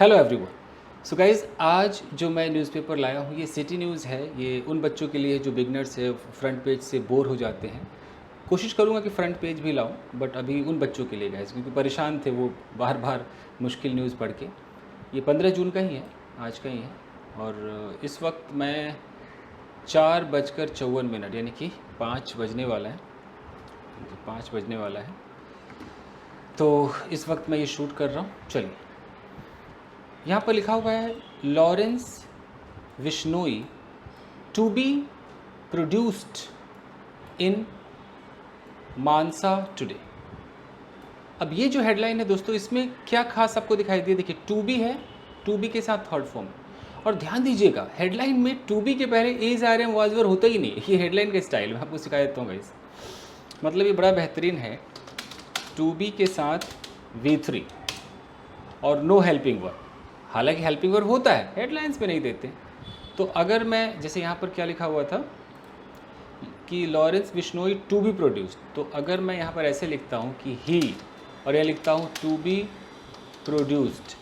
Hello everyone. So guys, आज जो मैं न्यूज़पेपर लाया हूँ ये सिटी न्यूज़ है। ये उन बच्चों के लिए जो बिगनर्स है, फ्रंट पेज से बोर हो जाते हैं। कोशिश करूँगा कि फ्रंट पेज भी लाऊं, बट अभी उन बच्चों के लिए गाइज़, क्योंकि परेशान थे वो बार बार मुश्किल न्यूज़ पढ़ के। ये 15 जून का ही है, आज का ही है। और इस वक्त मैं 4:54 यानी कि 5 बजने वाला है, 5 बजने वाला है। तो इस वक्त मैं ये शूट कर रहा हूँ। चलिए, यहाँ पर लिखा हुआ है Lawrence Bishnoi to be produced in Mansa today. अब ये जो हेडलाइन है दोस्तों, इसमें क्या खास आपको दिखाई दिया? देखिए, टू बी है, टू बी के साथ थर्ड फॉर्म। और ध्यान दीजिएगा, हेडलाइन में टू बी के पहले is are am was were होता ही नहीं। ये हेडलाइन का स्टाइल मैं आपको सिखा देता हूँ गाइस। मतलब ये बड़ा बेहतरीन है। टू बी के साथ V3 और नो हेल्पिंग वर्ब। हालांकि हेल्पिंग वर्ब होता है, हेडलाइंस में नहीं देते। तो अगर मैं, जैसे यहाँ पर क्या लिखा हुआ था कि Lawrence Bishnoi to be produced, तो अगर मैं यहाँ पर ऐसे लिखता हूँ कि ही, और यह लिखता हूँ टू बी प्रोड्यूस्ड,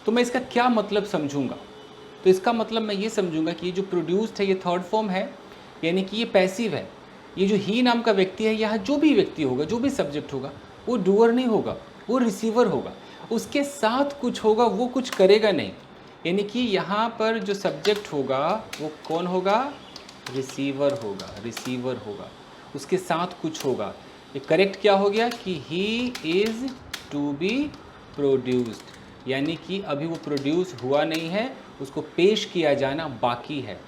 तो मैं इसका क्या मतलब समझूंगा? तो इसका मतलब मैं ये समझूंगा कि ये जो प्रोड्यूस्ड है ये थर्ड फॉर्म है, यानी कि ये पैसिव है। ये जो ही नाम का व्यक्ति है, यहाँ जो भी व्यक्ति होगा, जो भी सब्जेक्ट होगा, वो डूअर नहीं होगा, वो रिसीवर होगा। उसके साथ कुछ होगा, वो कुछ करेगा नहीं। यानी कि यहाँ पर जो सब्जेक्ट होगा वो कौन होगा? रिसीवर होगा, रिसीवर होगा। उसके साथ कुछ होगा। ये करेक्ट क्या हो गया कि he is to be produced, यानी कि अभी वो प्रोड्यूस हुआ नहीं है, उसको पेश किया जाना बाकी है।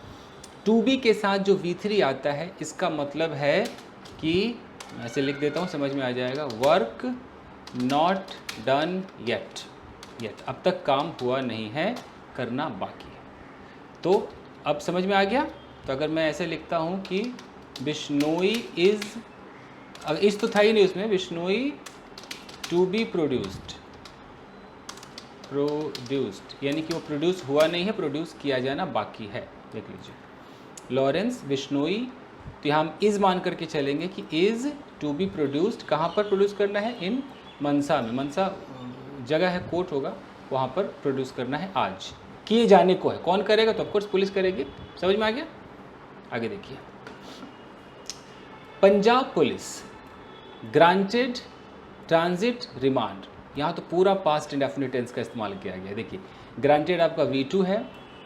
टू बी के साथ जो V3 आता है, इसका मतलब है कि, ऐसे लिख देता हूँ, समझ में आ जाएगा, वर्क नॉट डन येट। अब तक काम हुआ नहीं है, करना बाकी है। तो अब समझ में आ गया। तो अगर मैं ऐसे लिखता हूँ कि बिश्नोई इज़, इस तो था ही नहीं उसमें, बिश्नोई टू बी प्रोड्यूस्ड, यानी कि वो प्रोड्यूस हुआ नहीं है, प्रोड्यूस किया जाना बाकी है। देख लीजिए, लॉरेंस विश्नोई, तो यहाँ हम इज़ मान करके चलेंगे कि इज़ टू बी प्रोड्यूस्ड। कहाँ पर प्रोड्यूस करना है? इन मनसा में। मनसा जगह है, कोर्ट होगा, वहाँ पर प्रोड्यूस करना है आज। किए जाने को है। कौन करेगा? तो ऑफकोर्स पुलिस करेगी। समझ में आ गया? आगे देखिए, Punjab police granted transit remand. यहाँ तो पूरा पास्ट इंडेफिनिट टेंस का इस्तेमाल किया गया है। देखिए, ग्रांटेड आपका V2 है,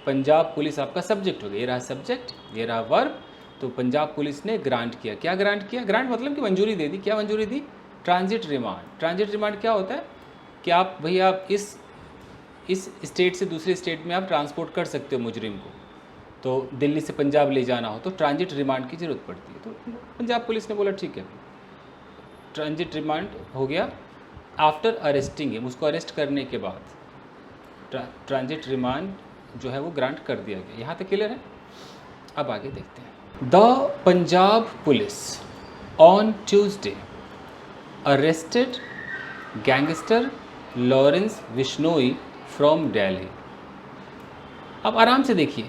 पंजाब पुलिस आपका सब्जेक्ट हो गया। ये रहा सब्जेक्ट, ये रहा वर्ब। तो पंजाब पुलिस ने ग्रांट किया। क्या ग्रांट किया? ग्रांट मतलब कि मंजूरी दे दी। क्या मंजूरी दी? Transit remand. ट्रांजिट रिमांड क्या होता है कि आप भैया, आप इस स्टेट से दूसरे स्टेट में आप ट्रांसपोर्ट कर सकते हो मुजरिम को। तो दिल्ली से पंजाब ले जाना हो तो ट्रांजिट रिमांड की ज़रूरत पड़ती है। तो पंजाब पुलिस ने बोला ठीक है, ट्रांजिट रिमांड हो गया। आफ्टर अरेस्टिंग हिम, उसको अरेस्ट करने के बाद ट्रांजिट रिमांड जो है वो ग्रांट कर दिया गया। यहाँ तक क्लियर है? अब आगे देखते हैं। The Punjab police on Tuesday arrested gangster Lawrence Bishnoi from Delhi. अब आराम से देखिए,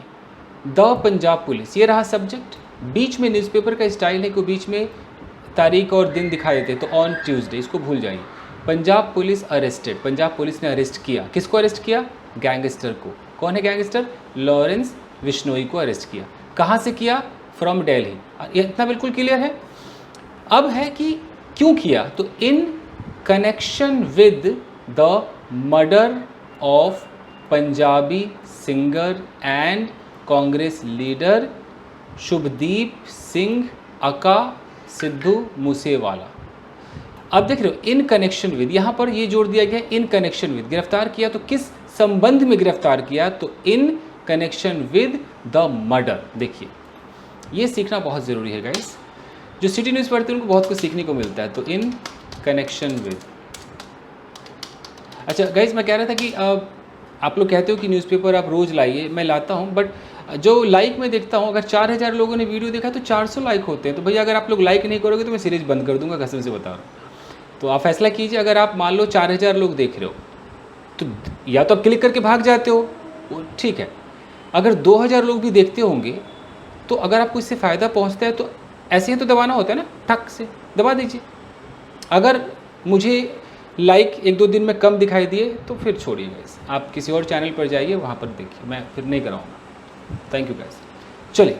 द पंजाब पुलिस, ये रहा सब्जेक्ट। बीच में न्यूज़पेपर का स्टाइल है कि बीच में तारीख और दिन दिखा देते, तो ऑन ट्यूसडे, इसको भूल जाइए। Punjab police arrested, Punjab police ने अरेस्ट किया। किसको अरेस्ट किया? गैंगस्टर को। कौन है गैंगस्टर? लॉरेंस विश्नोई को अरेस्ट किया। कहाँ से किया? फ्रॉम दिल्ली। ये इतना बिल्कुल क्लियर है। अब है कि क्यों किया? तो in connection with the murder of Punjabi singer and Congress leader Shubhdeep Singh aka Sidhu Moosewala. अब देख रहे हो, इन कनेक्शन विद, यहाँ पर ये जोड़ दिया गया इन कनेक्शन विद। गिरफ्तार किया तो किस संबंध में गिरफ्तार किया? तो in connection with the murder. देखिए, ये सीखना बहुत ज़रूरी है गाइस। जो सिटी न्यूज़ पढ़ते हैं उनको बहुत कुछ सीखने को मिलता है। तो इन कनेक्शन विद। अच्छा गाइस, मैं कह रहा था कि आप लोग कहते हो कि न्यूज़पेपर आप रोज़ लाइए, मैं लाता हूँ, बट जो लाइक मैं देखता हूँ, अगर 4000 लोगों ने वीडियो देखा तो 400 लाइक होते हैं। तो भैया अगर आप लोग लाइक नहीं करोगे तो मैं सीरीज बंद कर दूंगा, कसम से बता रहा हूँ। तो आप फैसला कीजिए। अगर आप मान लो 4000 लोग देख रहे हो तो या तो आप क्लिक करके भाग जाते हो, ठीक है। अगर 2000 लोग भी देखते होंगे तो अगर आपको इससे फ़ायदा पहुँचता है तो ऐसे ही तो दबाना होता है ना, ठक से दबा दीजिए। अगर मुझे लाइक 1-2 दिन में कम दिखाई दिए तो फिर छोड़िए गाइस, आप किसी और चैनल पर जाइए, वहाँ पर देखिए, मैं फिर नहीं कराऊँगा। Thank you guys. चलिए,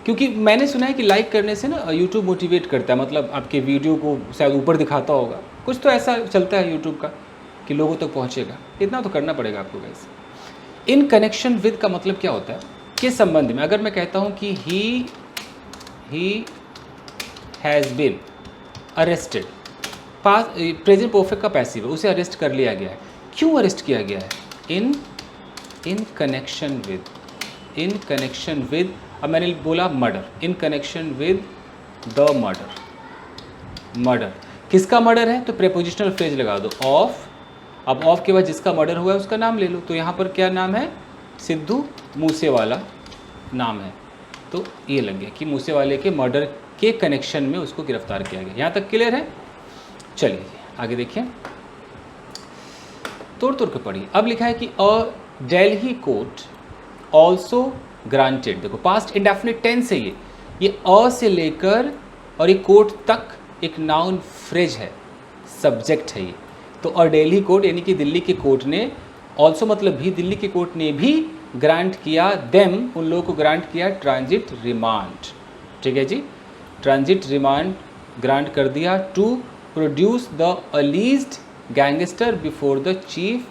क्योंकि मैंने सुना है कि लाइक करने से ना यूट्यूब मोटिवेट करता है, मतलब आपके वीडियो को शायद ऊपर दिखाता होगा, कुछ तो ऐसा चलता है यूट्यूब का कि लोगों तक पहुँचेगा, इतना तो करना पड़ेगा आपको गाइस। इन कनेक्शन विद का मतलब क्या होता है, किस संबंध में? अगर मैं कहता हूँ कि he has been arrested, past present perfect का पैसिव है, उसे अरेस्ट कर लिया गया है। क्यों अरेस्ट किया गया है? इन कनेक्शन विद, अब मैंने बोला murder, in connection with the murder. किसका मर्डर है? तो प्रेपोजिशनल फ्रेज लगा दो, ऑफ। अब ऑफ के बाद जिसका मर्डर हुआ है उसका नाम ले लो, तो यहाँ पर क्या नाम है? सिद्धू मूसेवाला नाम है। तो ये लग गया कि मूसेवाले के मर्डर के कनेक्शन में उसको गिरफ्तार किया गया। यहाँ तक क्लियर है? चलिए आगे देखिए, तोड़ के पढ़िए। अब लिखा है कि अ दिल्ली कोर्ट ऑल्सो ग्रांटेड, देखो पास्ट इंडेफिनिट टेंस है ये अ से लेकर और ये कोर्ट तक एक नाउन फ्रेज है, सब्जेक्ट है ये। तो अ दिल्ली कोर्ट यानी कि दिल्ली के कोर्ट ने, ऑल्सो मतलब भी, दिल्ली के कोर्ट ने भी ग्रांट किया देम, उन लोगों को ग्रांट किया ट्रांजिट रिमांड। ठीक है जी, ट्रांजिट रिमांड ग्रांट कर दिया to produce the alleged gangster before the chief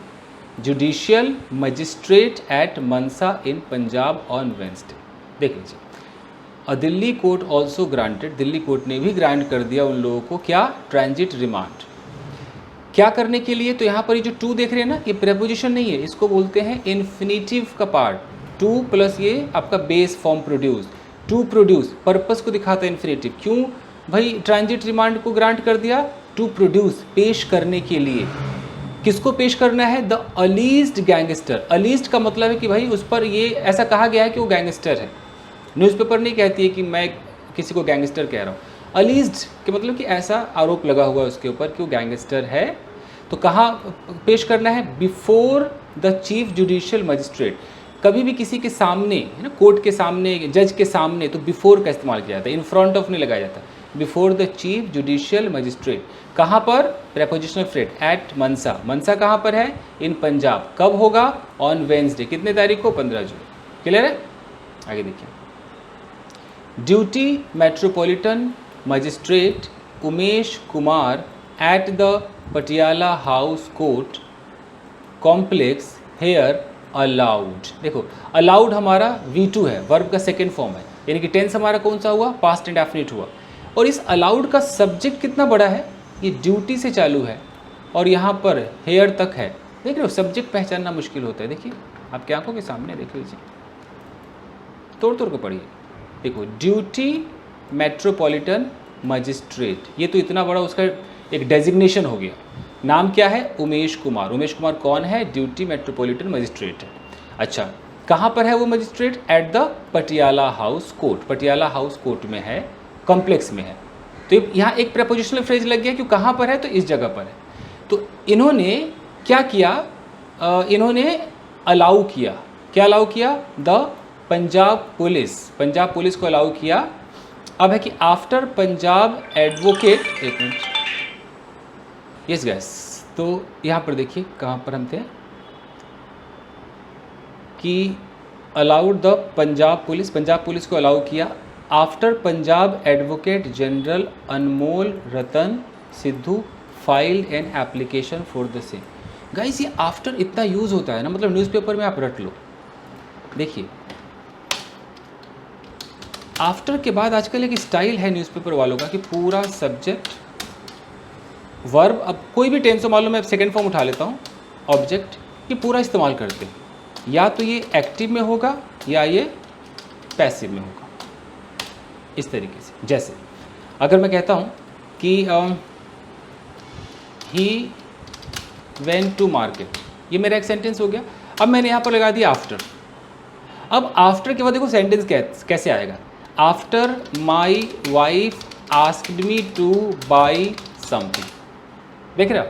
judicial magistrate at Mansa in Punjab on Wednesday. देख लीजिए, Delhi court also granted, Delhi court ने भी ग्रांट कर दिया उन लोगों को क्या? Transit remand. क्या करने के लिए? तो यहाँ पर ये जो टू देख रहे हैं ना, ये प्रेपोजिशन नहीं है, इसको बोलते हैं इन्फिनिटिव का पार्ट। टू प्लस ये आपका base form produce, to produce, purpose को दिखाता है इन्फिनिटिव। क्यों भाई ट्रांजिट रिमांड को ग्रांट कर दिया? टू प्रोड्यूस, पेश करने के लिए। किसको पेश करना है? The alleged gangster. अलीज्ड का मतलब है कि भाई उस पर ये ऐसा कहा गया है कि वो गैंगस्टर है। न्यूज़पेपर नहीं कहती है कि मैं किसी को गैंगस्टर कह रहा हूँ, अलीज्ड के मतलब कि ऐसा आरोप लगा हुआ है उसके ऊपर कि वो गैंगस्टर है। तो कहाँ पेश करना है? Before the chief judicial magistrate. कभी भी किसी के सामने, है ना, कोर्ट के सामने, जज के सामने, तो बिफोर का इस्तेमाल किया जाता है, इन फ्रंट ऑफ नहीं लगाया जाता। Before the chief judicial magistrate, कहाँ पर? प्रेपोजिशनल फ्रेज, एट मनसा। मनसा कहाँ पर है? इन पंजाब। कब होगा? ऑन वेंसडे, कितने तारीख को? 15 जून। क्लियर है? आगे देखिए, duty metropolitan magistrate Umesh Kumar at the Patiala house court complex here allowed. देखो अलाउड हमारा V2 है, वर्ब का सेकेंड फॉर्म है, यानी कि टेंस हमारा कौन सा हुआ? पास्ट इंडेफिनिट हुआ। और इस अलाउड का सब्जेक्ट कितना बड़ा है? ये ड्यूटी से चालू है और यहाँ पर हेयर तक है। देख रहे हो, सब्जेक्ट पहचानना मुश्किल होता है। देखिए आपकी आंखों के सामने देख लीजिए, तोड़ के पढ़िए। देखो, ड्यूटी मेट्रोपॉलिटन मजिस्ट्रेट, ये तो इतना बड़ा उसका एक डेजिग्नेशन हो गया। नाम क्या है? उमेश कुमार। उमेश कुमार कौन है? ड्यूटी मेट्रोपॉलिटन मजिस्ट्रेट है। अच्छा, कहाँ पर है वो magistrate? Eight the Patiala house court. Patiala house court में है, कॉम्प्लेक्स में है। तो यहाँ एक प्रपोजिशनल फ्रेज लग गया कि कहाँ पर है, तो इस जगह पर है। तो इन्होंने क्या किया? इन्होंने अलाउ किया, क्या अलाउ किया? द पंजाब पुलिस को अलाउ किया। अब है कि आफ्टर पंजाब एडवोकेट, एक मिनट, यस गैस, तो यहाँ पर देखिए कहाँ पर हम थे कि अलाउड द पंजाब पुलिस को अलाउ किया after Punjab advocate general Anmol Ratan Sidhu filed an application for the same. Guys ये आफ्टर इतना यूज़ होता है ना, मतलब न्यूज़पेपर में आप रट लो। देखिए आफ्टर के बाद आजकल एक स्टाइल है न्यूज़पेपर वालों का कि पूरा सब्जेक्ट वर्ब, अब कोई भी टेंस हो, मालूम मैं सेकेंड फॉर्म उठा लेता हूँ, ऑब्जेक्ट, ये पूरा इस्तेमाल करते हैं। या तो ये एक्टिव में होगा या ये पैसिव में होगा, इस तरीके से। जैसे अगर मैं कहता हूँ कि ही वेंट टू मार्केट, ये मेरा एक सेंटेंस हो गया। अब मैंने यहाँ पर लगा दिया आफ्टर। अब आफ्टर के बाद देखो सेंटेंस कैसे आएगा? After my wife asked me two by something. देख रहे हो?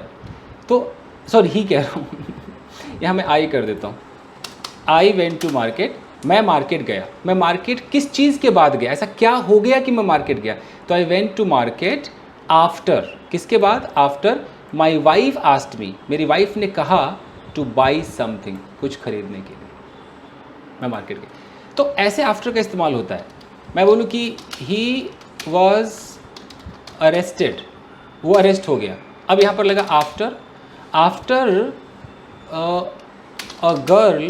तो सॉरी ही कह रहा हूँ यहाँ मैं आई कर देता हूँ। आई वेंट टू मार्केट, मैं मार्केट गया। मैं मार्केट किस चीज़ के बाद गया? ऐसा क्या हो गया कि मैं मार्केट गया? तो I went to market after, किसके बाद? After my wife asked me, मेरी वाइफ ने कहा टू बाई समथिंग, कुछ खरीदने के लिए, मैं मार्केट गई। तो ऐसे आफ्टर का इस्तेमाल होता है। मैं बोलूँ कि ही वॉज अरेस्टेड, वो अरेस्ट हो गया। अब यहाँ पर लगा after, after a girl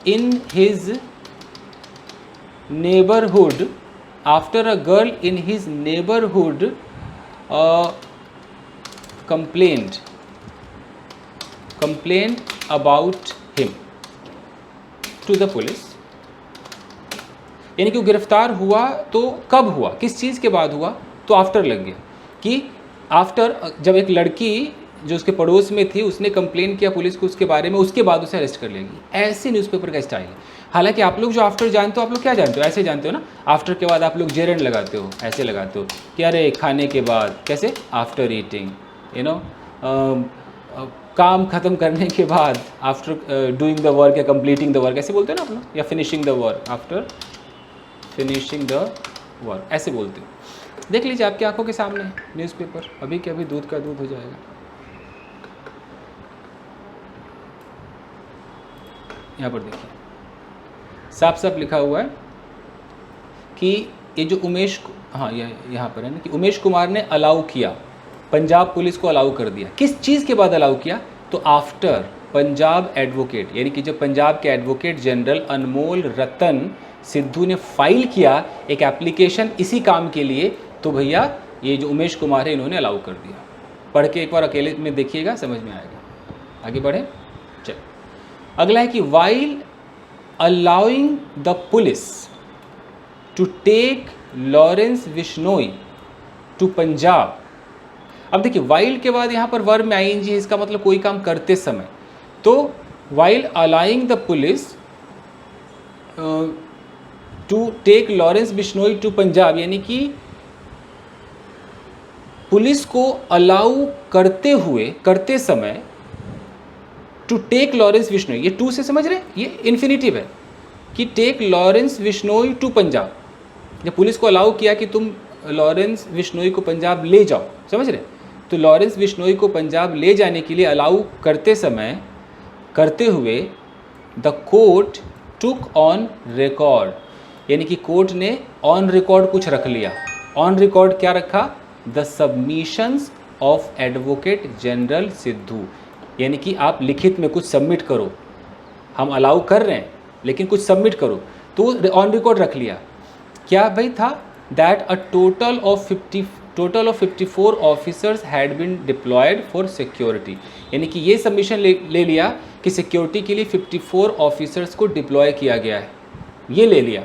in his neighbourhood, after a girl in his neighbourhood complained about him to the police, यानी कि वो गिरफ्तार हुआ तो कब हुआ, किस चीज़ के बाद हुआ? तो आफ्टर लग गया कि आफ्टर, जब एक लड़की जो उसके पड़ोस में थी उसने कंप्लेन किया पुलिस को उसके बारे में, उसके बाद उसे अरेस्ट कर लेगी। ऐसे न्यूज़पेपर का स्टाइल है। हालांकि आप लोग जो आफ्टर जानते हो, आप लोग क्या जानते हो? ऐसे जानते हो ना, आफ्टर के बाद आप लोग जेरेंड लगाते हो, ऐसे लगाते हो कि अरे खाने के बाद, कैसे? आफ्टर ईटिंग, यू नो, काम ख़त्म करने के बाद, आफ्टर डूइंग द वर्क या कंप्लीटिंग द वर्क, ऐसे बोलते हो ना आप लोग, या finishing the work, after finishing the work, ऐसे बोलते हो। देख लीजिए आपकी आंखों के सामने न्यूज़पेपर, अभी के अभी दूध का दूध हो जाएगा। यहाँ पर देखिए साफ साफ लिखा हुआ है कि ये जो उमेश, हाँ यहाँ पर है ना, कि उमेश कुमार ने अलाउ किया, पंजाब पुलिस को अलाउ कर दिया। किस चीज़ के बाद अलाउ किया? तो आफ्टर पंजाब एडवोकेट, यानी कि जब पंजाब के एडवोकेट जनरल अनमोल रतन सिद्धू ने फाइल किया एक एप्लीकेशन इसी काम के लिए, तो भैया ये जो उमेश कुमार है इन्होंने अलाउ कर दिया। पढ़ के एक बार अकेले में देखिएगा, समझ में आएगा। आगे बढ़े, चल। अगला है कि while allowing the police to take Lawrence Bishnoi to Punjab. अब देखिए वाइल के बाद यहाँ पर वर्ब में आईएनजी, इसका मतलब कोई काम करते समय। तो while allowing the police to take Lawrence Bishnoi to Punjab, यानी कि पुलिस को अलाउ करते हुए, करते समय, टू टेक लॉरेंस बिश्नोई, ये टू से समझ रहे हैं, ये इन्फिनिटिव है कि take Lawrence Bishnoi to Punjab, जब पुलिस को अलाउ किया कि तुम लॉरेंस बिश्नोई को पंजाब ले जाओ, समझ रहे? तो लॉरेंस बिश्नोई को पंजाब ले जाने के लिए अलाउ करते समय, करते हुए, the court took on record, यानी कि कोर्ट ने ऑन रिकॉर्ड कुछ रख लिया। ऑन रिकॉर्ड क्या रखा? The submissions of advocate general Sidhu, यानी कि आप लिखित में कुछ सबमिट करो, हम अलाउ कर रहे हैं लेकिन कुछ सबमिट करो, तो ऑन रिकॉर्ड रख लिया। क्या भाई था? That a total of 54 officers had been deployed for security, यानी कि ये सबमिशन ले लिया कि सिक्योरिटी के लिए 54 ऑफिसर्स को डिप्लॉय किया गया है, ये ले लिया।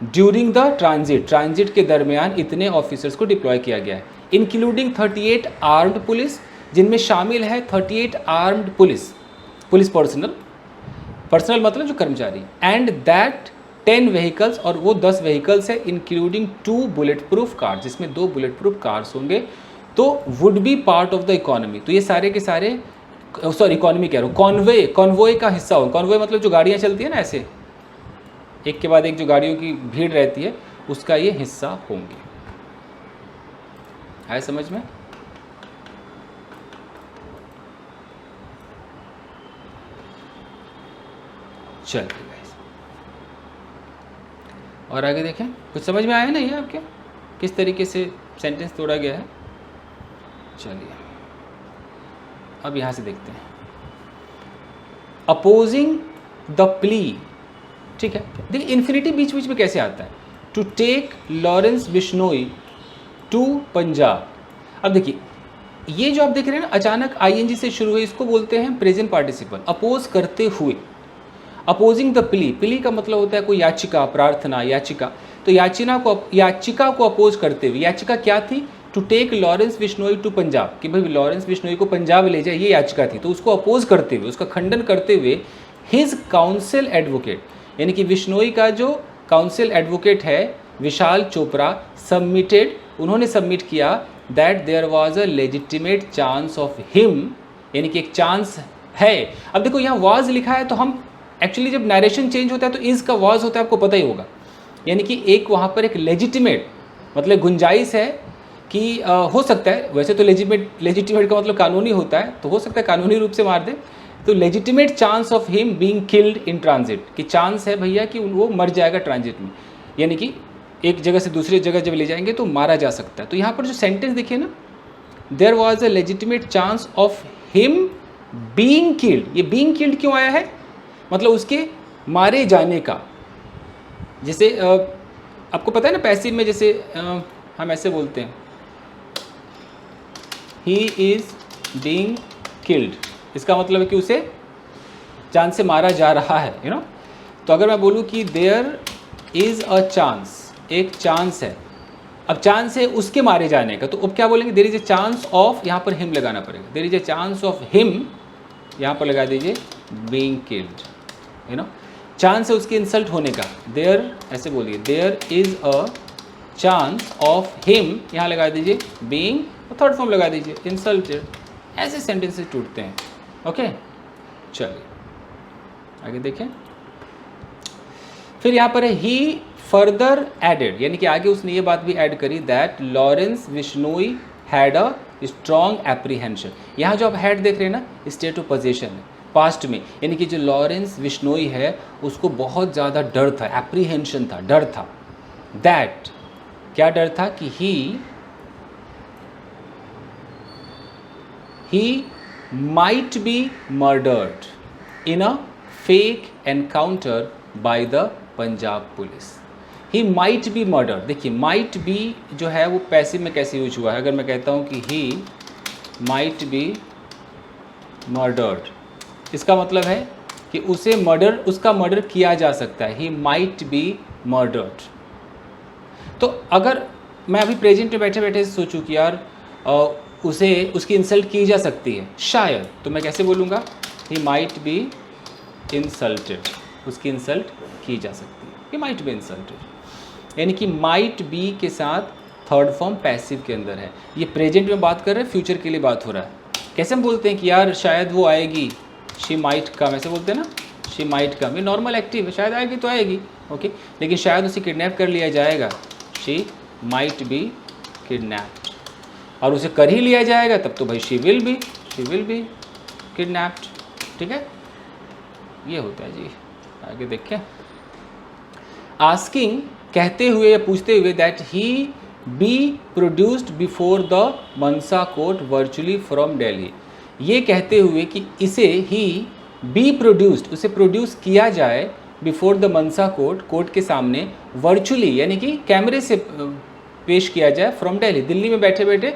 ड्यूरिंग द ट्रांजिट के दरमियान इतने ऑफिसर्स को डिप्लॉय किया गया है, इंक्लूडिंग 38 आर्म्ड पुलिस, जिनमें शामिल है 38 आर्म्ड पुलिस पर्सनल मतलब जो कर्मचारी, एंड दैट 10 व्हीकल्स, और वो 10 व्हीकल्स है, इंक्लूडिंग 2 बुलेट प्रूफ कार, जिसमें 2 बुलेट प्रूफ कार्स होंगे, तो would be part of the economy. तो ये सारे के सारे, सॉरी इकोनॉमी कह रहा हूँ, कॉन्वॉय का हिस्सा हो। कॉन्वॉय मतलब जो गाड़ियाँ चलती है ना, ऐसे एक के बाद एक जो गाड़ियों की भीड़ रहती है, उसका ये हिस्सा होंगे। आए समझ में? चलिए और आगे देखें, कुछ समझ में आया ना ये आपके, किस तरीके से सेंटेंस तोड़ा गया है? चलिए अब यहाँ से देखते हैं। अपोजिंग द प्ली, ठीक है। देखिए इन्फिनिटी बीच बीच में कैसे आता है, to take Lawrence Bishnoi to Punjab. अब देखिए ये जो आप देख रहे हैं ना, अचानक आईएनजी से शुरू हुई, इसको बोलते हैं प्रेजेंट पार्टिसिपल, अपोज करते हुए। अपोजिंग द प्ली का मतलब होता है कोई याचिका, प्रार्थना, याचिका। तो याचिका को अपोज करते हुए, याचिका क्या थी? To take Lawrence Bishnoi to Punjab, कि भाई लॉरेंस बिश्नोई को पंजाब ले जाए, ये याचिका थी। तो उसको अपोज करते हुए, उसका खंडन करते हुए, हिज काउंसिल एडवोकेट, यानी कि बिश्नोई का जो काउंसिल एडवोकेट है विशाल चोपड़ा, सबमिटेड, उन्होंने सबमिट किया, that there was a legitimate chance of him, यानी कि एक चांस है। अब देखो यहाँ वाज लिखा है, तो हम एक्चुअली जब नरेशन चेंज होता है तो इज का वाज होता है, आपको पता ही होगा। यानी कि एक वहाँ पर एक लेजिटिमेट मतलब गुंजाइश है कि हो सकता है, वैसे तो लेजिटिमेट का मतलब कानूनी होता है, तो हो सकता है कानूनी रूप से मार दे, तो legitimate chance of him being killed in transit, कि चांस है भैया कि वो मर जाएगा ट्रांजिट में, यानी कि एक जगह से दूसरी जगह जब ले जाएंगे तो मारा जा सकता है। तो यहाँ पर जो सेंटेंस देखिए ना, there was a legitimate chance of him being killed, ये बीइंग किल्ड क्यों आया है, मतलब उसके मारे जाने का। जैसे आपको पता है ना पैसिव में जैसे हम ऐसे बोलते हैं, ही इज़ बीइंग किल्ड, इसका मतलब है कि उसे जान से मारा जा रहा है, यू नो। तो अगर मैं बोलूँ कि देयर इज़ अ चांस, एक चांस है, अब चांस है उसके मारे जाने का, तो अब क्या बोलेंगे, there is a chance of, यहाँ पर हिम लगाना पड़ेगा, there is a chance of him, यहाँ पर लगा दीजिए being killed, you know. Chance है उसके इंसल्ट होने का, देयर, ऐसे बोलिए there is a chance of him, यहाँ लगा दीजिए बीइंग, थर्ड फॉर्म लगा दीजिए इंसल्टेड। ऐसे सेंटेंसेस टूटते हैं। ओके, चलिए आगे देखें। फिर यहाँ पर है ही फर्दर एडेड, यानी कि आगे उसने ये बात भी ऐड करी, that Lawrence Bishnoi had a strong apprehension. यहाँ जो आप हैड देख रहे हैं ना, स्टेट ऑफ पोजीशन है पास्ट में, यानी कि जो लॉरेंस बिश्नोई है उसको बहुत ज़्यादा डर था, एप्रीहेंशन था, डर था। दैट, क्या डर था, कि he might be murdered in a fake encounter by the Punjab police. he might be murdered, देखिए might be जो है वो पैसिव में कैसे यूज हुआ है। अगर मैं कहता हूँ कि he might be murdered, इसका मतलब है कि उसे मर्डर, उसका मर्डर किया जा सकता है, he might be murdered। तो अगर मैं अभी प्रेजेंट में बैठे बैठे सोचूं कि यार उसे, उसकी इंसल्ट की जा सकती है शायद, तो मैं कैसे बोलूँगा, ही माइट बी इंसल्टेड, उसकी इंसल्ट की जा सकती है, ही माइट बी इंसल्टेड। यानी कि माइट बी के साथ थर्ड फॉर्म पैसिव के अंदर है। ये प्रेजेंट में बात कर रहे हैं, फ्यूचर के लिए बात हो रहा है। कैसे हम बोलते हैं कि यार शायद वो आएगी, शी माइट कम, ऐसे बोलते हैं ना, शी माइट कम, ये नॉर्मल एक्टिव है, शायद आएगी तो आएगी, ओके। लेकिन शायद उसे किडनैप कर लिया जाएगा, शी माइट बी किडनैप्ड, और उसे कर ही लिया जाएगा तब तो भाई शी विल बी किडनैप्ड, ठीक है। ये होता है जी। आगे देखें, आस्किंग, कहते हुए या पूछते हुए, that he be produced before the Mansa court virtually from Delhi, ये कहते हुए कि इसे ही बी प्रोड्यूस्ड, उसे प्रोड्यूस किया जाए बिफोर द मनसा कोर्ट के सामने, वर्चुअली यानी कि कैमरे से पेश किया जाए, फ्रॉम दिल्ली, दिल्ली में बैठे बैठे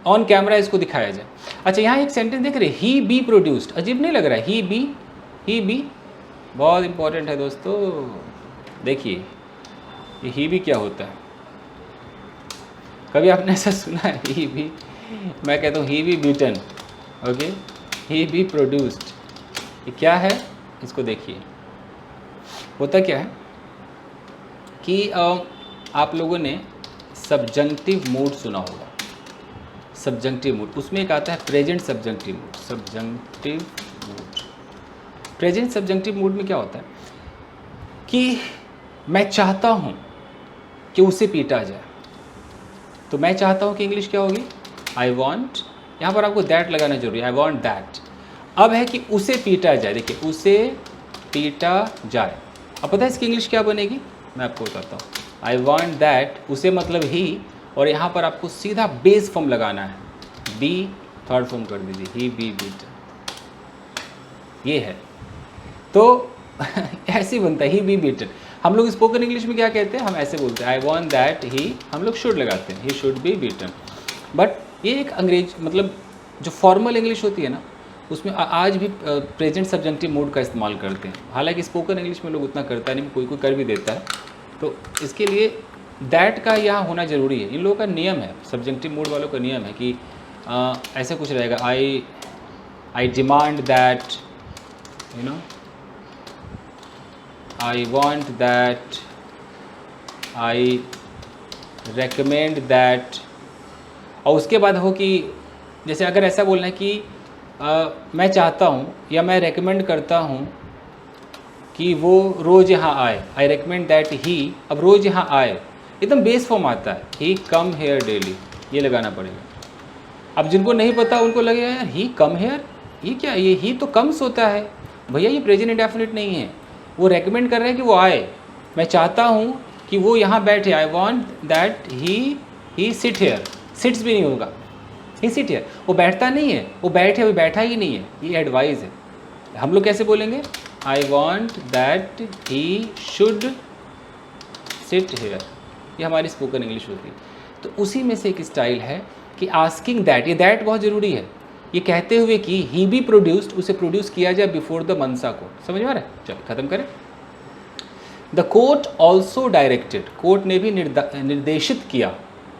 ऑन कैमरा इसको दिखाया जाए। अच्छा, यहाँ एक सेंटेंस देख रहे, ही बी प्रोड्यूस्ड, अजीब नहीं लग रहा है, ही बी बहुत इंपॉर्टेंट है दोस्तों। देखिए ये ही बी क्या होता है, कभी आपने ऐसा सुना है, ही बी, मैं कहता हूँ he be beaten, okay, he be produced, ये क्या है, इसको देखिए। होता क्या है कि आप लोगों ने सब्जंक्टिव मूड सुना होगा, सब्जंक्टिव मूड, उसमें एक आता है present subjunctive mood. Subjunctive mood, present subjunctive mood में क्या होता है कि मैं चाहता हूँ कि उसे पीटा जाए, तो मैं चाहता हूँ कि इंग्लिश क्या होगी, आई वॉन्ट, यहाँ पर आपको दैट लगाना जरूरी है, आई वॉन्ट दैट। अब है कि उसे पीटा जाए, देखिए उसे पीटा जाए, अब पता है इसकी इंग्लिश क्या बनेगी, मैं आपको बताता हूँ। आई वॉन्ट दैट, उसे मतलब ही, और यहाँ पर आपको सीधा बेस फॉर्म लगाना है, बी थर्ड फॉर्म कर दीजिए, ही बी बीट, ये है। तो ऐसे ही बनता है, ही बी बीटन। हम लोग स्पोकन इंग्लिश में क्या कहते हैं, हम ऐसे बोलते हैं, आई वॉन्ट दैट ही, हम लोग शुड लगाते हैं, he should be beaten. But ये एक अंग्रेज, मतलब जो फॉर्मल इंग्लिश होती है ना, उसमें आज भी प्रेजेंट सब्जंक्टिव मूड का इस्तेमाल करते हैं। हालांकि स्पोकन इंग्लिश में लोग उतना करता नहीं, कोई कोई कर भी देता है, तो इसके लिए दैट का यहाँ होना ज़रूरी है। इन लोगों का नियम है, सब्जंक्टिव मूड वालों का नियम है कि ऐसे कुछ रहेगा, आई demand that, you know, I want that, I recommend that, और उसके बाद हो कि जैसे अगर ऐसा बोलना है कि मैं चाहता हूँ या मैं रेकमेंड करता हूँ कि वो रोज़ यहाँ आए, आई रेकमेंड दैट ही, अब रोज़ यहाँ आए, एकदम बेस फॉर्म आता है, ही कम हेयर डेली, ये लगाना पड़ेगा। अब जिनको नहीं पता उनको लगेगा यार ही कम हेयर, ये क्या, ये ही तो कम्स होता है। भैया ये प्रेजेंट इंडेफिनिट नहीं है, वो रेकमेंड कर रहे हैं कि वो आए, मैं चाहता हूँ कि वो यहाँ बैठे, I want that he sit here, sits भी नहीं होगा, ही सिट हेयर, वो बैठता नहीं है, वो बैठे, वो बैठा ही नहीं है, ये एडवाइस है। हम लोग कैसे बोलेंगे, आई want that he should sit here, ये हमारी स्पोकन इंग्लिश होती है। तो उसी में से एक स्टाइल है कि आस्किंग दैट, ये दैट बहुत ज़रूरी है, ये कहते हुए कि ही बी प्रोड्यूस्ड, उसे प्रोड्यूस किया जाए बिफोर द मनसा कोर्ट। समझ में आ रहा है? चलिए खत्म करें। The court also directed, court ने भी निर्देशित किया,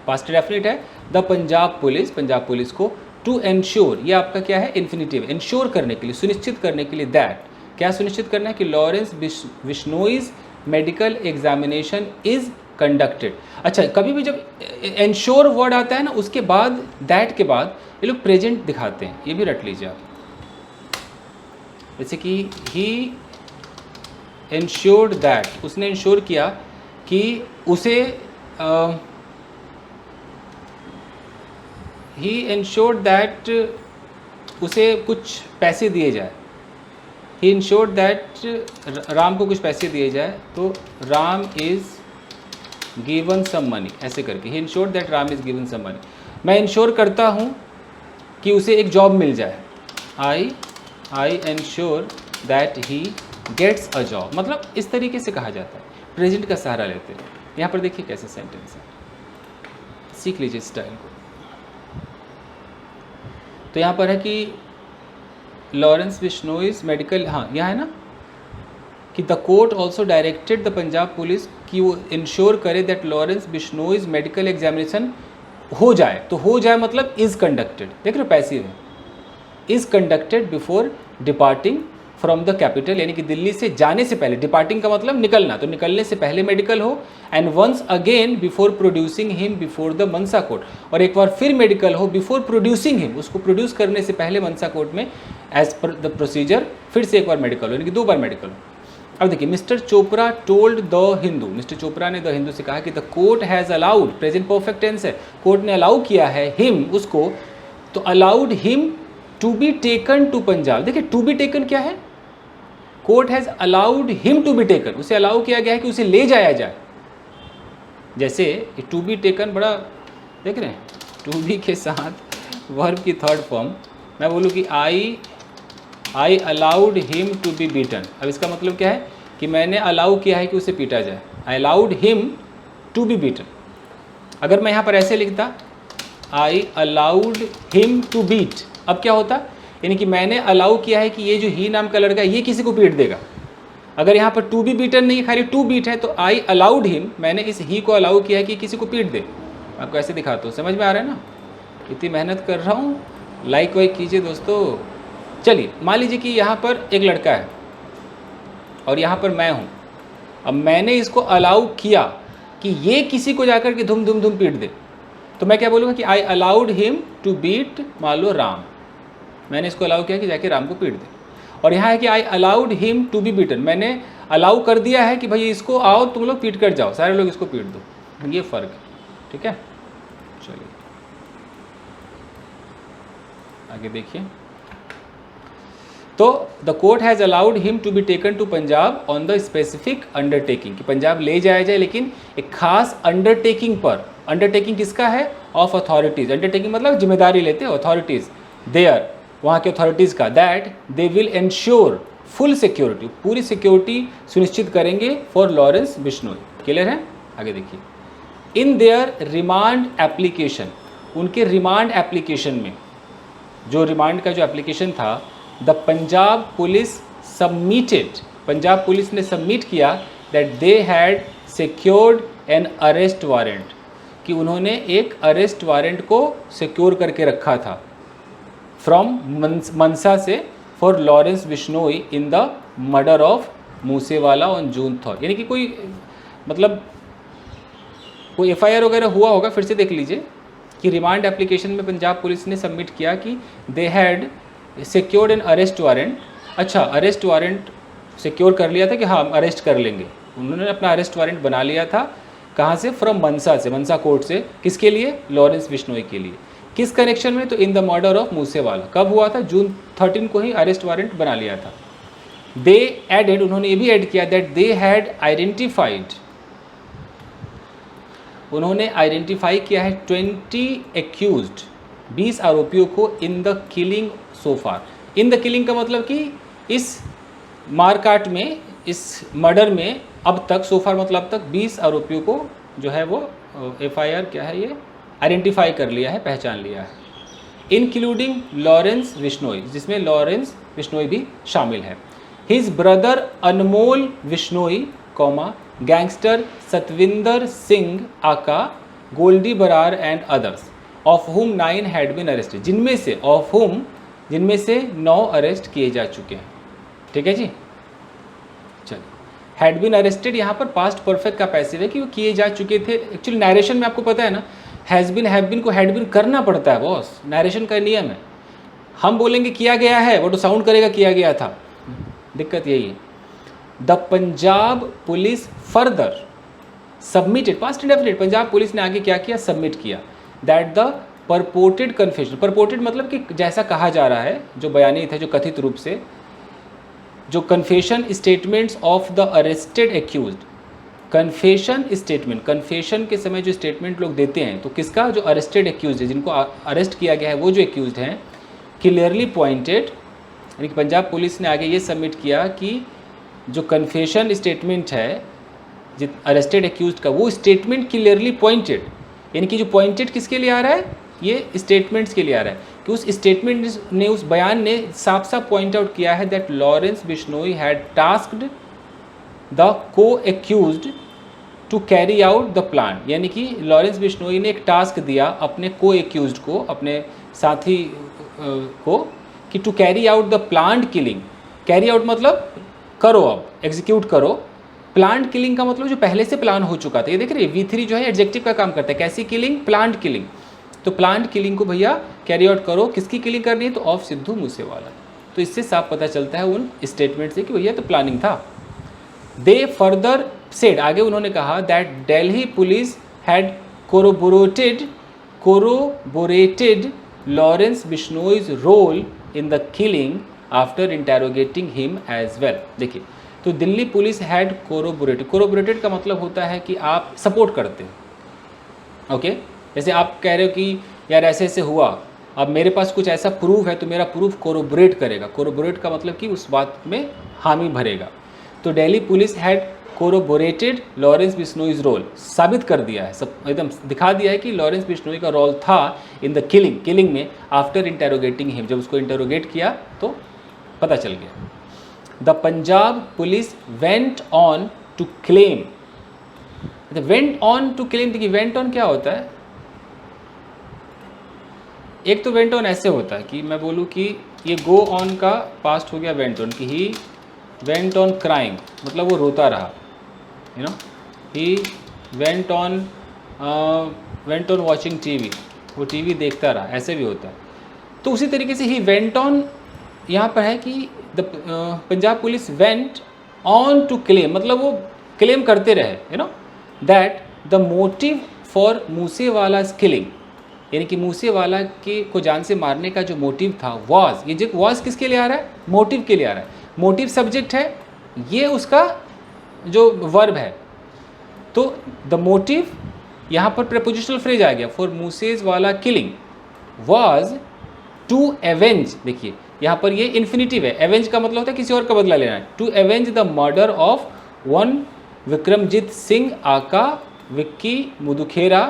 पास्ट डेफिनेट है, the Punjab police, Punjab police को, टू एंश्योर, ये आपका क्या है, इन्फिनिटिव, एंश्योर करने के लिए, सुनिश्चित करने के लिए, दैट, क्या सुनिश्चित करना है कि Lawrence Bishnoi's medical examination is conducted. अच्छा, कभी भी जब एंश्योर वर्ड आता है ना, उसके बाद दैट के बाद ये लोग प्रेजेंट दिखाते हैं, ये भी रट लीजिए आप। जैसे कि ही एंश्योर्ड दैट, उसने इंश्योर किया कि उसे ही एंश्योर्ड दैट उसे कुछ पैसे दिए जाए, ही इंश्योर्ड दैट राम को कुछ पैसे दिए जाए, तो Ram is given some money, ऐसे करके, he ensured that Ram is given some money. मैं इंश्योर करता हूँ कि उसे एक जॉब मिल जाए, I ensure that he gets a job, मतलब इस तरीके से कहा जाता है, प्रेजेंट का सहारा लेते हैं। यहाँ पर देखिए कैसे सेंटेंस है, सीख लीजिए स्टाइल को। तो यहाँ पर है कि लॉरेंस बिश्नोईज मेडिकल, हाँ यहाँ है ना कि the court also directed the Punjab police कि वो इंश्योर करे that Lawrence Bishnoi's medical examination हो जाए, तो हो जाए मतलब इज़ कंडक्टेड, देख रहे हो पैसिव है, is conducted before departing from the capital, यानी कि दिल्ली से जाने से पहले, डिपार्टिंग का मतलब निकलना, तो निकलने से पहले मेडिकल हो, and once again before producing him before the Mansa court, और एक बार फिर मेडिकल हो बिफोर प्रोड्यूसिंग हिम, उसको प्रोड्यूस करने से पहले मनसा कोर्ट में एज पर द प्रोसीजर फिर से एक बार मेडिकल हो, यानी कि 2 बार मेडिकल हो। अब देखिए, mister Chopra told the Hindu, mister Chopra ने द हिंदू से कहा कि the court has allowed, present perfect tense है, कोर्ट ने अलाउ किया है हिम, उसको, तो allowed him to be taken to Punjab. देखिए टू बी टेकन क्या है, court has allowed him to be taken, उसे अलाउ किया गया है कि उसे ले जाया जाए। जैसे टू बी टेकन बड़ा देख रहे हैं, टू बी के साथ वर्ब की थर्ड फॉर्म, मैं बोलूँ कि I allowed him to be beaten, अब इसका मतलब क्या है कि मैंने अलाउ किया है कि उसे पीटा जाए, I allowed him to be beaten. अगर मैं यहाँ पर ऐसे लिखता I allowed him to beat, अब क्या होता, यानी कि मैंने अलाउ किया है कि ये जो ही नाम का लड़का है ये किसी को पीट देगा। अगर यहाँ पर टू बी बीटन नहीं, खाली टू बीट है, तो आई अलाउड हिम, मैंने इस ही को अलाउ किया है कि किसी को पीट दे। आपको ऐसे दिखाता हूँ, समझ में आ रहा है ना, इतनी मेहनत कर रहा हूँ, लाइक वाइक कीजिए दोस्तों। चलिए मान लीजिए कि यहाँ पर एक लड़का है और यहाँ पर मैं हूँ, अब मैंने इसको अलाउ किया कि ये किसी को जाकर के धुम धुम धुम पीट दे, तो मैं क्या बोलूँगा कि I allowed him to beat, मान लो राम, मैंने इसको अलाउ किया कि जाके राम को पीट दे। और यहाँ है कि I allowed him to be beaten, मैंने अलाउ कर दिया है कि भाई इसको आओ तुम लोग पीट कर जाओ, सारे लोग इसको पीट दो, ये फ़र्क है, ठीक है। चलिए आगे देखिए, तो the court has allowed him to be taken to Punjab on the specific undertaking, कि पंजाब ले जाया जाए लेकिन एक खास अंडरटेकिंग पर। अंडरटेकिंग किसका है, ऑफ अथॉरिटीज़, अंडरटेकिंग मतलब जिम्मेदारी लेते हैं अथॉरिटीज़, देयर, वहाँ के अथॉरिटीज़ का, that they will ensure full security, पूरी सिक्योरिटी सुनिश्चित करेंगे फॉर लॉरेंस बिश्नोई। क्लियर है? आगे देखिए, इन देयर रिमांड एप्लीकेशन, उनके रिमांड एप्लीकेशन में, जो रिमांड का जो एप्लीकेशन था, the Punjab police submitted, Punjab police ने सबमिट किया that they had secured an arrest warrant, कि उन्होंने एक अरेस्ट वारंट को सिक्योर करके रखा था फ्रॉम मनसा से, for Lawrence Bishnoi in the murder of Moosewala on June 3, यानी कि कोई मतलब कोई FIR वगैरह हुआ होगा, फिर से देख लीजिए कि रिमांड एप्लीकेशन में पंजाब पुलिस ने सबमिट किया कि they had secured an arrest warrant. अच्छा, अरेस्ट वारंट सिक्योर कर लिया था कि हाँ हम अरेस्ट कर लेंगे, उन्होंने अपना अरेस्ट वारंट बना लिया था कहाँ से? फ्रॉम मनसा से, मनसा कोर्ट से। किसके लिए? लॉरेंस बिश्नोई के लिए। किस कनेक्शन में? तो in the murder of Moosewala. कब हुआ था? जून 13 को ही अरेस्ट वारंट बना लिया था। दे एडेड, उन्होंने ये भी ऐड किया दैट दे हैड आइडेंटिफाइड, उन्होंने आइडेंटिफाई किया है 20 एक्यूज्ड, 20 आरोपियों को इन the killing so far. In the killing का मतलब कि इस मारकाट में, इस मर्डर में अब तक, सो फार मतलब अब तक 20 आरोपियों को जो है वो FIR क्या है ये आइडेंटिफाई कर लिया है, पहचान लिया है। इंक्लूडिंग लॉरेंस बिश्नोई, जिसमें लॉरेंस बिश्नोई भी शामिल है। His brother Anmol Bishnoi comma gangster Satwinder Singh aka, Goldy Brar and others, of whom 9 had been arrested, जिनमें से 9 अरेस्ट किए जा चुके हैं। ठीक है जी, चलिए। हैड बीन अरेस्टेड यहाँ पर पास्ट परफेक्ट का पैसिव है कि वो किए जा चुके थे। एक्चुअली नरेशन में आपको पता है ना, हैज़ बीन हैव बीन को हैड बीन करना पड़ता है बॉस, नरेशन का नियम है। हम बोलेंगे किया गया है, वो तो साउंड करेगा किया गया था, दिक्कत यही है। The Punjab police further submitted, past indefinite, Punjab police ने आगे क्या किया? सबमिट किया that the purported confession, purported मतलब कि जैसा कहा जा रहा है, जो बयानी थे, जो कथित रूप से जो confession statements of the arrested accused, confession statement, confession के समय जो स्टेटमेंट लोग देते हैं, तो किसका? जो अरेस्टेड एक्यूज्ड है, जिनको अरेस्ट किया गया है, वो जो एक्यूज्ड हैं, क्लियरली पॉइंटेड, यानी कि पंजाब पुलिस ने आगे ये सबमिट किया कि जो कन्फेशन स्टेटमेंट है जिस अरेस्टेड एक्यूज्ड का, वो स्टेटमेंट क्लियरली पॉइंटेड, यानी कि जो पॉइंटेड किसके लिए आ रहा है? ये स्टेटमेंट्स के लिए आ रहा है कि उस स्टेटमेंट ने, उस बयान ने साफ साफ पॉइंट आउट किया है that Lawrence Bishnoi had tasked the co-accused to carry out the plan, यानी कि लॉरेंस बिश्नोई ने एक टास्क दिया अपने को एक्यूज्ड को, अपने साथी को, कि to carry out the planned killing. Carry out मतलब करो, अब एग्जीक्यूट करो। प्लान्ड किलिंग का मतलब जो पहले से प्लान हो चुका था। ये देख रहे हैं V3 जो है एडजेक्टिव का काम करता है। कैसी किलिंग? Planned killing. तो प्लान्ड किलिंग को भैया कैरी आउट करो। किसकी किलिंग करनी है? तो ऑफ सिद्धू मूसेवाला। तो इससे साफ पता चलता है उन स्टेटमेंट से कि भैया तो प्लानिंग था। दे फर्दर सेड, आगे उन्होंने कहा that Delhi police had corroborated Lawrence Bishnoi's role in the killing after interrogating him as well. देखिए, तो दिल्ली पुलिस हैड कोरोबोरेटेड का मतलब होता है कि आप सपोर्ट करते हो। ओके, जैसे आप कह रहे हो कि यार ऐसे ऐसे हुआ, अब मेरे पास कुछ ऐसा प्रूफ है तो मेरा प्रूफ कोरोबोरेट करेगा। कोरोबोरेट का मतलब कि उस बात में हामी भरेगा। तो Delhi police had corroborated Lawrence Bishnoi's role, साबित कर दिया है, सब एकदम दिखा दिया है कि लॉरेंस बिश्नोई का रोल था इन द किलिंग में, आफ्टर इंटेरोगेटिंग हिम, जब उसको इंटेरोगेट किया तो पता चल गया। The Punjab police went on to claim, went on to claim, देखिए वेंट ऑन क्या होता है? एक तो वेंट ऑन ऐसे होता है कि मैं बोलूँ कि ये गो ऑन का पास्ट हो गया वेंट ऑन, कि ही वेंट ऑन क्राइंग, मतलब वो रोता रहा, you know, he went on watching TV, वो टीवी देखता रहा, ऐसे भी होता है। तो उसी तरीके से ही वेंट ऑन यहाँ पर है कि the Punjab police went on to claim, मतलब वो क्लेम करते रहे, you know, that the motive for Moosewala's killing, यानी कि मूसेवाला के को जान से मारने का जो मोटिव था, वॉज, ये जो वॉज किसके लिए आ रहा है? मोटिव के लिए आ रहा है। मोटिव सब्जेक्ट है, ये उसका जो वर्ब है। तो द मोटिव यहाँ पर प्रेपोजिशनल फ्रेज आ गया, for Moosewala killing was to avenge. देखिए यहाँ पर ये इन्फिनिटिव है, एवेंज का मतलब होता है किसी और का बदला लेना है। To avenge the murder of one Vikramjit Singh aka Vicky मुदुखेरा,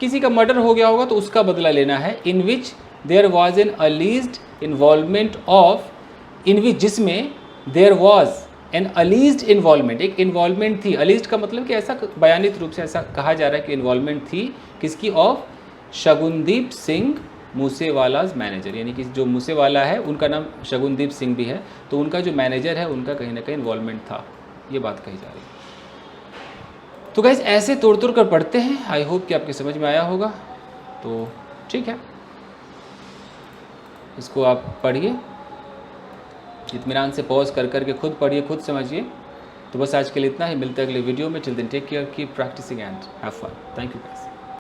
किसी का मर्डर हो गया होगा तो उसका बदला लेना है। इन which there was an alleged involvement of, in which जिसमें there was an alleged involvement, एक इन्वॉल्वमेंट थी। अलीज्ड का मतलब कि ऐसा बयानित रूप से ऐसा कहा जा रहा है कि इन्वॉल्वमेंट थी किसकी? ऑफ शगुनदीप सिंह मूसेवाला's मैनेजर, यानी कि जो मूसेवाला है उनका नाम शगुनदीप सिंह भी है, तो उनका जो मैनेजर है उनका कहीं ना कहीं इन्वॉल्वमेंट था, ये बात कही जा रही है। तो गाइस ऐसे तोड़ तोड़ कर पढ़ते हैं। आई होप कि आपके समझ में आया होगा। तो ठीक है, इसको आप पढ़िए, इत्मीनान से पॉज कर करके खुद पढ़िए, खुद समझिए, तो बस आज के लिए इतना ही, मिलते हैं अगले वीडियो में। Till then take care, keep practising and have fun. Thank you guys.